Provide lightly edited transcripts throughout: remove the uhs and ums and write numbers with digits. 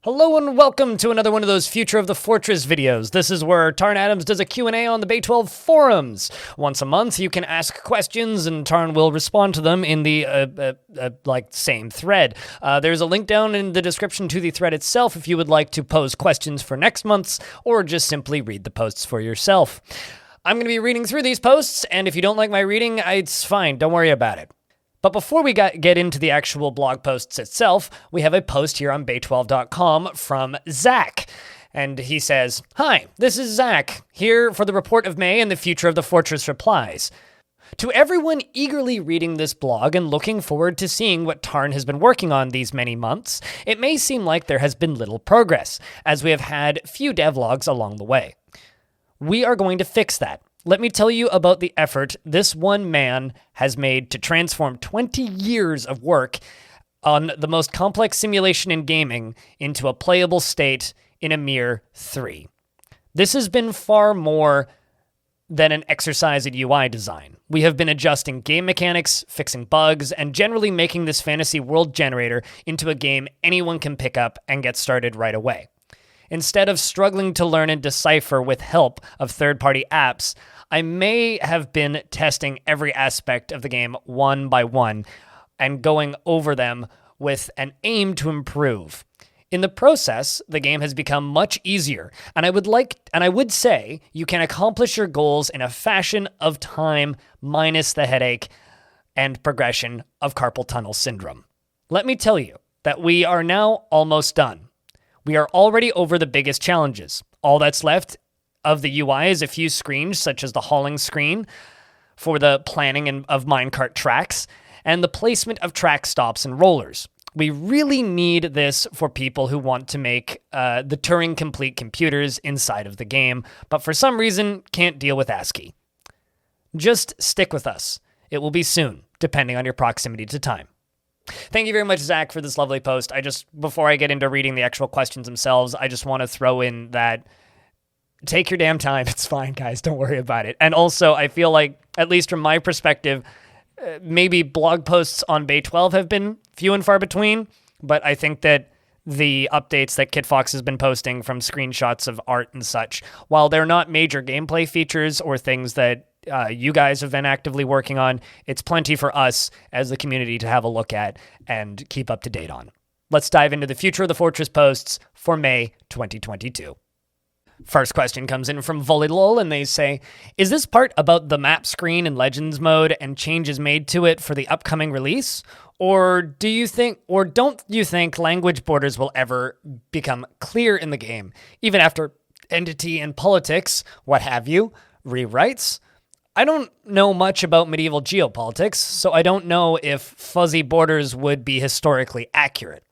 Hello and welcome to another one of those Future of the Fortress videos. This is where Tarn Adams does a Q&A on the Bay 12 forums. Once a month, you can ask questions and Tarn will respond to them in the same thread. There's a link down in the description to the thread itself if you would like to pose questions for next month's or just simply read the posts for yourself. I'm going to be reading through these posts, and if you don't like my reading, it's fine. Don't worry about it. But before we get into the actual blog posts itself, we have a post here on bay12.com from Zach. And he says, "Hi, this is Zach, here for the report of May and the Future of the Fortress replies. To everyone eagerly reading this blog and looking forward to seeing what Tarn has been working on these many months, it may seem like there has been little progress, as we have had few devlogs along the way. We are going to fix that. Let me tell you about the effort this one man has made to transform 20 years of work on the most complex simulation in gaming into a playable state in a mere 3. This has been far more than an exercise in UI design. We have been adjusting game mechanics, fixing bugs, and generally making this fantasy world generator into a game anyone can pick up and get started right away. Instead of struggling to learn and decipher with help of third-party apps, I may have been testing every aspect of the game one by one and going over them with an aim to improve. In the process, the game has become much easier, and I would say you can accomplish your goals in a fashion of time minus the headache and progression of carpal tunnel syndrome. Let me tell you that we are now almost done. We are already over the biggest challenges. All that's left of the UI is a few screens, such as the hauling screen for the planning of minecart tracks, and the placement of track stops and rollers. We really need this for people who want to make the Turing-complete computers inside of the game, but for some reason can't deal with ASCII. Just stick with us. It will be soon, depending on your proximity to time." Thank you very much, Zach, for this lovely post. Before I get into reading the actual questions themselves, I just want to throw in that take your damn time. It's fine, guys. Don't worry about it. And also, I feel like, at least from my perspective, maybe blog posts on Bay 12 have been few and far between, but I think that the updates that KitFox has been posting from screenshots of art and such, while they're not major gameplay features or things that you guys have been actively working on, it's plenty for us as the community to have a look at and keep up to date on. Let's dive into the Future of the Fortress posts for May 2022. First question comes in from Volleylol, and they say, "Is this part about the map screen and Legends mode and changes made to it for the upcoming release? Or don't you think language borders will ever become clear in the game, even after entity and politics, what have you, rewrites? I don't know much about medieval geopolitics, so I don't know if fuzzy borders would be historically accurate.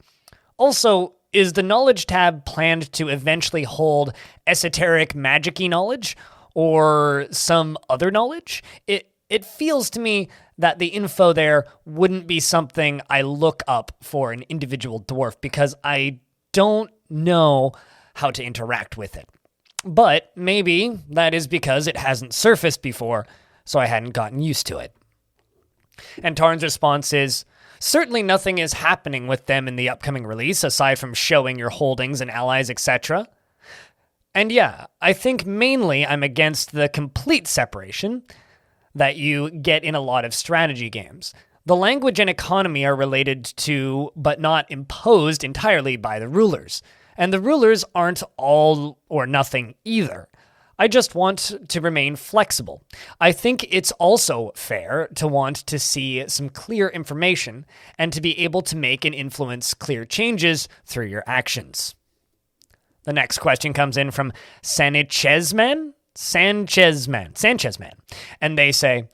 Also, is the knowledge tab planned to eventually hold esoteric magic-y knowledge or some other knowledge? It feels to me that the info there wouldn't be something I look up for an individual dwarf because I don't know how to interact with it. But maybe that is because it hasn't surfaced before, so I hadn't gotten used to it." And Tarn's response is, "Certainly nothing is happening with them in the upcoming release, aside from showing your holdings and allies, etc. And yeah, I think mainly I'm against the complete separation that you get in a lot of strategy games. The language and economy are related to, but not imposed entirely by the rulers. And the rulers aren't all or nothing either. I just want to remain flexible. I think it's also fair to want to see some clear information and to be able to make and influence clear changes through your actions." The next question comes in from Sanchezman, and they say,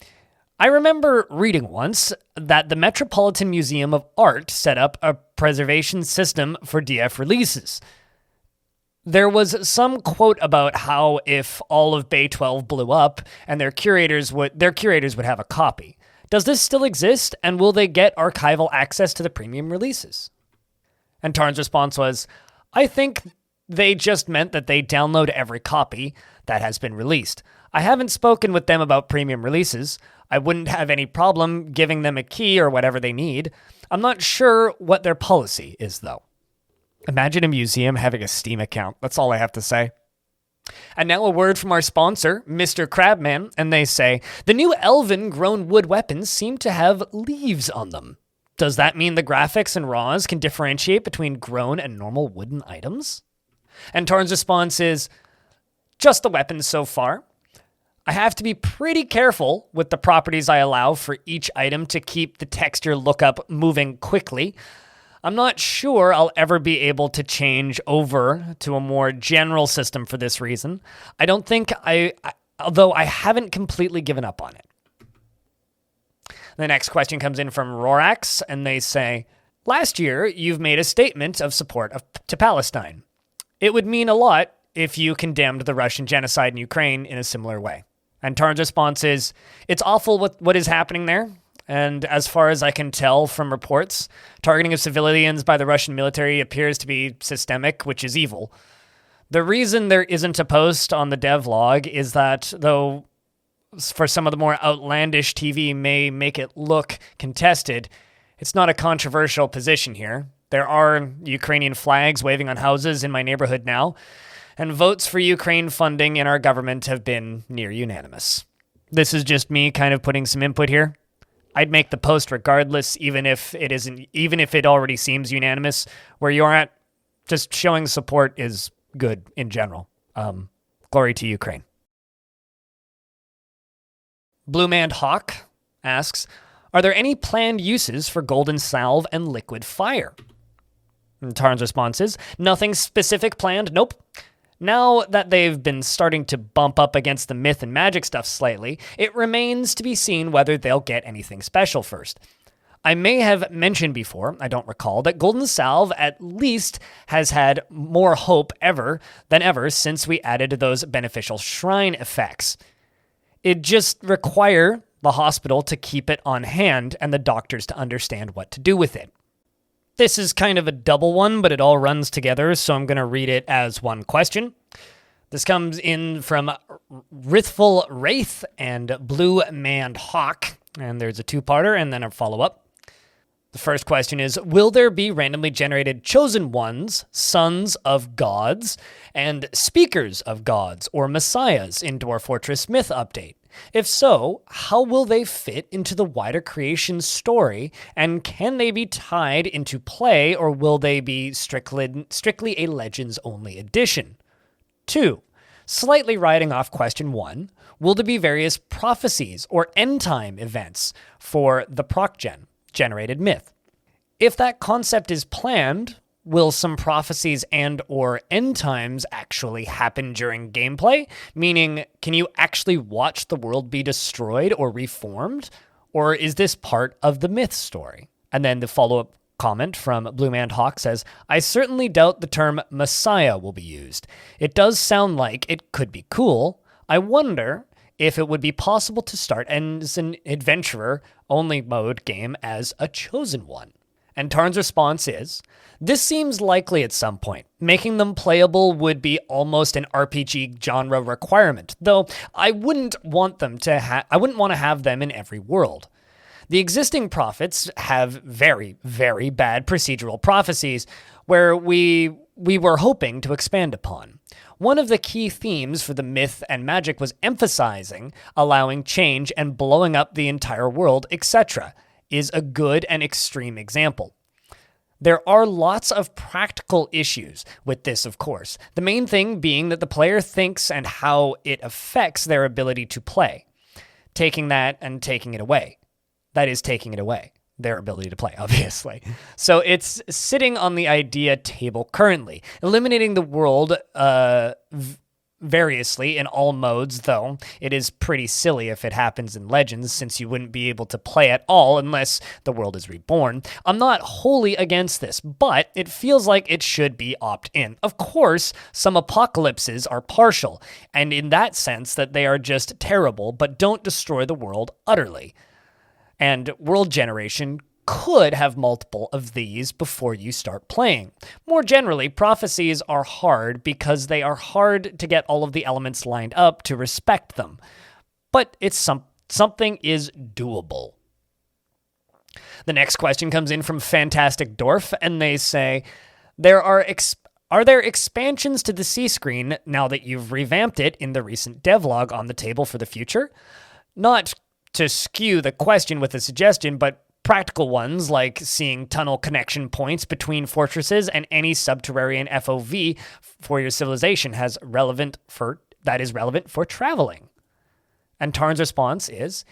"I remember reading once that the Metropolitan Museum of Art set up a preservation system for DF releases. There was some quote about how if all of Bay 12 blew up and their curators would have a copy. Does this still exist, and will they get archival access to the premium releases?" And Tarn's response was, "I think they just meant that they download every copy that has been released. I haven't spoken with them about premium releases. I wouldn't have any problem giving them a key or whatever they need. I'm not sure what their policy is, though." Imagine a museum having a Steam account. That's all I have to say. And now a word from our sponsor, Mr. Crabman, and they say, the new elven grown wood weapons seem to have leaves on them. Does that mean the graphics and RAWs can differentiate between grown and normal wooden items? And Tarn's response is, just the weapons so far. I have to be pretty careful with the properties I allow for each item to keep the texture lookup moving quickly. I'm not sure I'll ever be able to change over to a more general system for this reason. I don't think although I haven't completely given up on it. The next question comes in from Rorax, and they say, last year, you've made a statement of support to Palestine. It would mean a lot if you condemned the Russian genocide in Ukraine in a similar way. And Tarn's response is, it's awful what is happening there. And as far as I can tell from reports, targeting of civilians by the Russian military appears to be systemic, which is evil. The reason there isn't a post on the devlog is that, though for some of the more outlandish TV may make it look contested, it's not a controversial position here. There are Ukrainian flags waving on houses in my neighborhood now, and votes for Ukraine funding in our government have been near unanimous. This is just me kind of putting some input here. I'd make the post regardless, even if it already seems unanimous. Where you're at, just showing support is good in general. Glory to Ukraine. Blue Man Hawk asks, are there any planned uses for Golden Salve and Liquid Fire? And Tarn's response is, nothing specific planned, nope. Now that they've been starting to bump up against the myth and magic stuff slightly, it remains to be seen whether they'll get anything special first. I may have mentioned before, I don't recall, that Golden Salve at least has had more hope than ever since we added those beneficial shrine effects. It just require the hospital to keep it on hand and the doctors to understand what to do with it. This is kind of a double one, but it all runs together, so I'm going to read it as one question. This comes in from Rithful Wraith and Blue Man Hawk, and there's a two-parter and then a follow-up. The first question is, will there be randomly generated chosen ones, sons of gods, and speakers of gods or messiahs in Dwarf Fortress Myth Update? If so, how will they fit into the wider creation story, and can they be tied into play, or will they be strictly a Legends-only edition? 2. Slightly riding off question 1, will there be various prophecies or end-time events for the proc-generated myth? If that concept is planned, will some prophecies and or end times actually happen during gameplay? Meaning, can you actually watch the world be destroyed or reformed? Or is this part of the myth story? And then the follow-up comment from Blue Man Hawk says, I certainly doubt the term Messiah will be used. It does sound like it could be cool. I wonder if it would be possible to start as an adventurer-only mode game as a chosen one. And Tarn's response is, this seems likely at some point. Making them playable would be almost an RPG genre requirement, though I wouldn't want to have them in every world. The existing prophets have very, very bad procedural prophecies where we were hoping to expand upon. One of the key themes for the myth and magic was emphasizing allowing change and blowing up the entire world, etc., is a good and extreme example. There are lots of practical issues with this, of course. The main thing being that the player thinks and how it affects their ability to play. Taking that and taking it away. That is taking it away. Their ability to play, obviously. So it's sitting on the idea table currently. Eliminating the world variously in all modes, though it is pretty silly if it happens in Legends, since you wouldn't be able to play at all unless the world is reborn. I'm not wholly against this, but it feels like it should be opt-in. Of course, some apocalypses are partial, and in that sense that they are just terrible, but don't destroy the world utterly. And world generation could have multiple of these before you start playing. More generally, prophecies are hard because they are hard to get all of the elements lined up to respect them. But it's something is doable. The next question comes in from Fantastic Dwarf, and they say, Are there expansions to the C screen now that you've revamped it in the recent devlog on the table for the future? Not to skew the question with a suggestion, but practical ones like seeing tunnel connection points between fortresses and any subterranean FOV for your civilization is relevant for traveling. And Tarn's response is,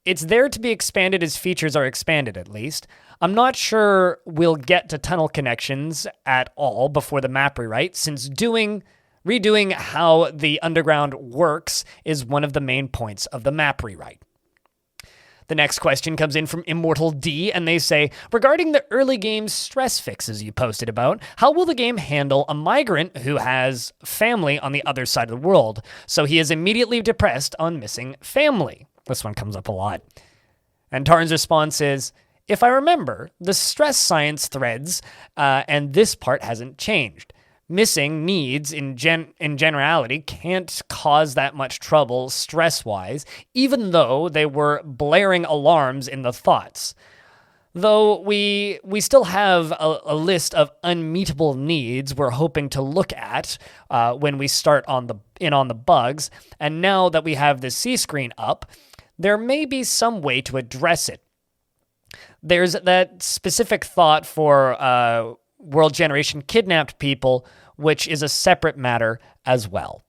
it's there to be expanded as features are expanded, at least. I'm not sure we'll get to tunnel connections at all before the map rewrite, since redoing how the underground works is one of the main points of the map rewrite. The next question comes in from Immortal D, and they say, regarding the early game stress fixes you posted about, how will the game handle a migrant who has family on the other side of the world, so he is immediately depressed on missing family? This one comes up a lot. And Tarn's response is, if I remember, the stress science threads, and this part hasn't changed. Missing needs in generality can't cause that much trouble stress-wise, even though they were blaring alarms in the thoughts. Though we still have a list of unmeetable needs we're hoping to look at when we start on the bugs, and now that we have the C screen up, there may be some way to address it. There's that specific thought for world generation kidnapped people, which is a separate matter as well.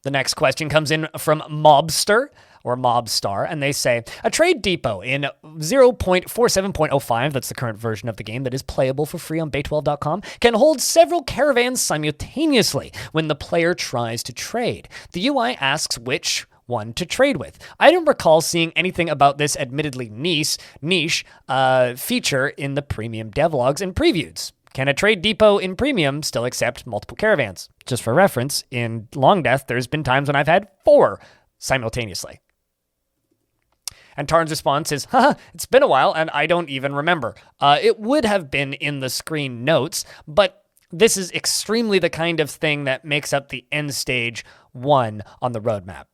The next question comes in from Mobster, or Mobstar, and they say, a trade depot in 0.47.05, that's the current version of the game that is playable for free on Bay12.com, can hold several caravans simultaneously when the player tries to trade. The UI asks which one to trade with. I don't recall seeing anything about this admittedly niche feature in the premium devlogs and previews. Can a trade depot in premium still accept multiple caravans? Just for reference, in Long Death, there's been times when I've had 4 simultaneously. And Tarn's response is, it's been a while and I don't even remember. It would have been in the screen notes, but this is extremely the kind of thing that makes up the end stage 1 on the roadmap.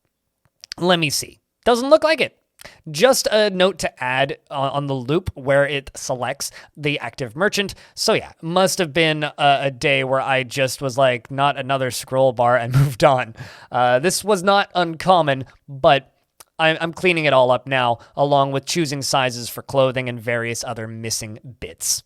Let me see. Doesn't look like it. Just a note to add on the loop where it selects the active merchant. So yeah, must have been a day where I just was like, not another scroll bar, and moved on. This was not uncommon, but I'm cleaning it all up now, along with choosing sizes for clothing and various other missing bits.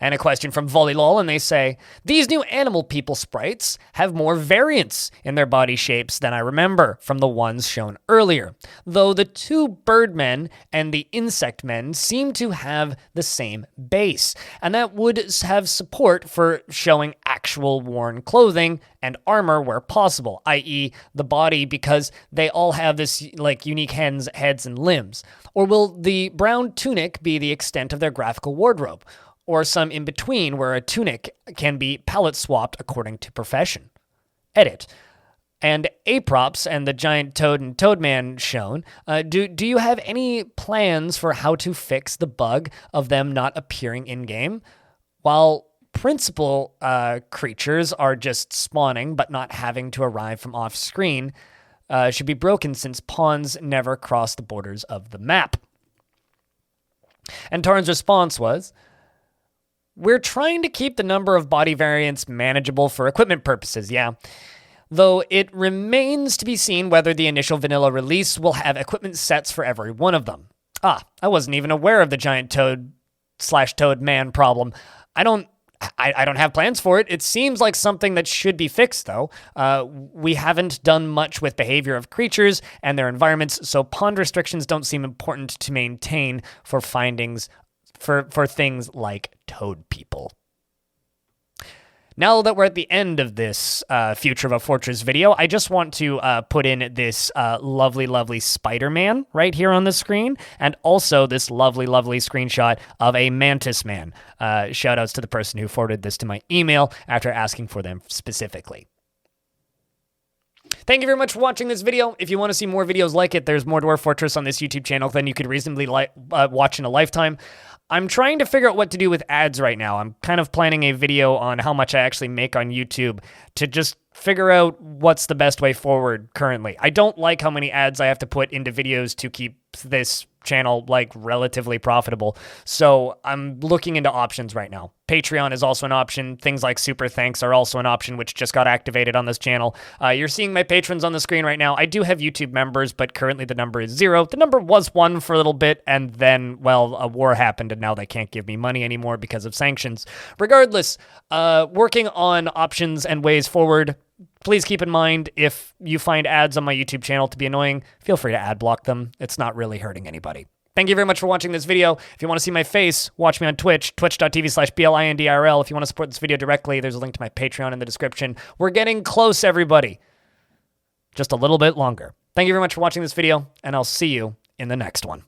And a question from Volleylol, and they say, these new animal people sprites have more variance in their body shapes than I remember from the ones shown earlier, though the 2 birdmen and the insect men seem to have the same base, and that would have support for showing actual worn clothing and armor where possible, i.e. the body, because they all have this like unique heads and limbs. Or will the brown tunic be the extent of their graphical wardrobe? Or some in between where a tunic can be palette swapped according to profession. Edit. And Aprops and the giant toad and Toadman shown, do you have any plans for how to fix the bug of them not appearing in-game? While principal creatures are just spawning but not having to arrive from off-screen, should be broken since pawns never cross the borders of the map. And Tarn's response was, we're trying to keep the number of body variants manageable for equipment purposes, yeah. Though it remains to be seen whether the initial vanilla release will have equipment sets for every one of them. I wasn't even aware of the giant toad/toad man problem. I don't have plans for it. It seems like something that should be fixed, though. We haven't done much with behavior of creatures and their environments, so pond restrictions don't seem important to maintain for findings for things like toad people. Now that we're at the end of this Future of a Fortress video, I just want to put in this lovely, lovely Spider-Man right here on the screen, and also this lovely, lovely screenshot of a Mantis Man. Shoutouts to the person who forwarded this to my email after asking for them specifically. Thank you very much for watching this video. If you want to see more videos like it, there's more Dwarf Fortress on this YouTube channel than you could reasonably watch in a lifetime. I'm trying to figure out what to do with ads right now. I'm kind of planning a video on how much I actually make on YouTube to just figure out what's the best way forward currently. I don't like how many ads I have to put into videos to keep this channel like relatively profitable. So I'm looking into options right now. Patreon is also an option. Things like Super Thanks are also an option, which just got activated on this channel. You're seeing my patrons on the screen right now. I do have YouTube members, but currently the number is 0. The number was 1 for a little bit, and then, well, a war happened, and now they can't give me money anymore because of sanctions. Regardless, working on options and ways forward. Please keep in mind, if you find ads on my YouTube channel to be annoying, feel free to ad block them. It's not really hurting anybody. Thank you very much for watching this video. If you want to see my face, watch me on Twitch, twitch.tv/BLINDRL. If you want to support this video directly, there's a link to my Patreon in the description. We're getting close, everybody. Just a little bit longer. Thank you very much for watching this video, and I'll see you in the next one.